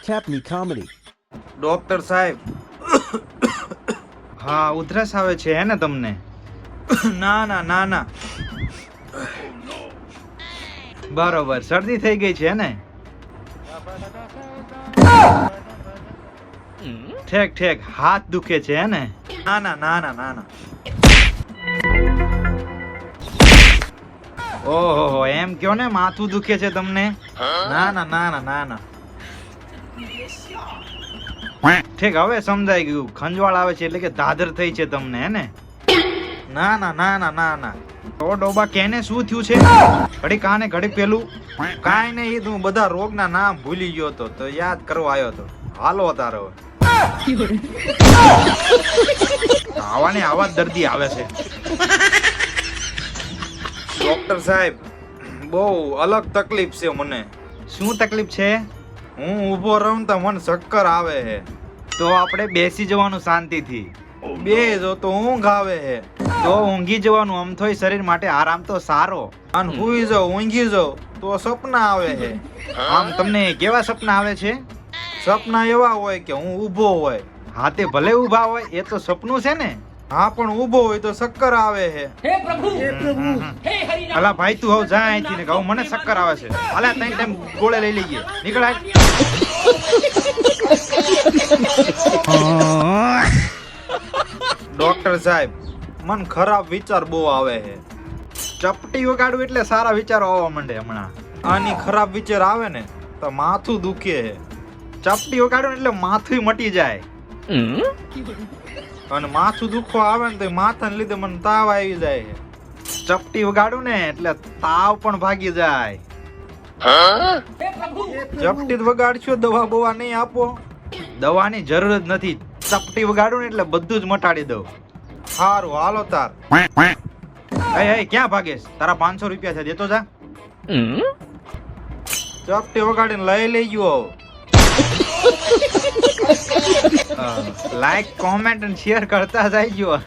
Capney Comedy. Doctor સાહેબ. હા ઉધરસ આવે છે હે ને તમને? ના ના ના ના. બરોબર, શરદી થઈ ગઈ છે ને? ઠેક ઠેક, હાથ દુખે છે હે ને? ના ના ના ના ના ના. ઓહો, એમ કયો ને માથું દુખે છે તમને? ના ના ના ના ના ના. ઠીક, હવે સમજાઈ ગયું. ખંજવાળ આવે છે એટલે કે ધાધર થઈ છે તમને હે ને? ના ના ના ના ના ના. તો ડોબા કેને શું થયું છે? ઘડી કાને ઘડી પેલું. કાંઈ નહીં, તું બધા રોગના નામ ભૂલી ગયો તો યાદ કરવા આવ્યો તો. હાલો તારો. આવા ને આવા જ દર્દી આવે છે. ડોક્ટર સાહેબ, બહુ અલગ તકલીફ છે મને. શું તકલીફ છે? હું ઊભો રહું તો મને ચક્કર આવે છે. તો આપણે બેસી જવાનું શાંતિથી. બે જો તો ઊંઘ આવે છે. તો ઊંઘી જવાનું, આમ થોય શરીર માટે આરામ તો સારો. અને હુઈ જાઉં, ઊંઘી જાઉં તો સપના આવે છે. આમ તમને કેવા સપના આવે છે? સપના એવા હોય કે હું ઊભો હોય. હા તે ભલે ઊભા હોય, એ તો સપનું છે ને. હા પણ ઊભો હોય તો ચક્કર આવે છે. અલા ભાઈ તું હવે જા અહીંથી ને કહું મને ચક્કર આવે છે. હાલે ત્રણ ટાઈમ ગોળે લઈ લઈએ. નીકળ આય. ડોક્ટર સાહેબ, મન ખરાબ વિચાર બહુ આવે છે. ચપટી વગાડવું એટલે સારા વિચારો આવવા માંડે હમણાં. આની ખરાબ વિચાર આવે ને તો માથું દુખે છે. ચપટી વગાડવું એટલે માથું મટી જાય. અને માથું દુખવા આવે ને તો માથાને લીધે મને તાવ આવી જાય છે. ચપટી વગાડું ને એટલે તાવ પણ ભાગી જાય. ચપટી જ વગાડશો, દવા બવા નહીં આપો? દવાની જરૂર જ નથી. ચપટી વગાડું ને એટલે બધું જ મટાડી દઉં. સારું, હાલો તાર. એ ક્યાં ભાગેશ? તારા 500 રૂપિયા છે, દેતો જા. ચપટી વગાડીને લઈ લઈ ગયો. લાઈક, કોમેન્ટ અને શેર કરતા જાય.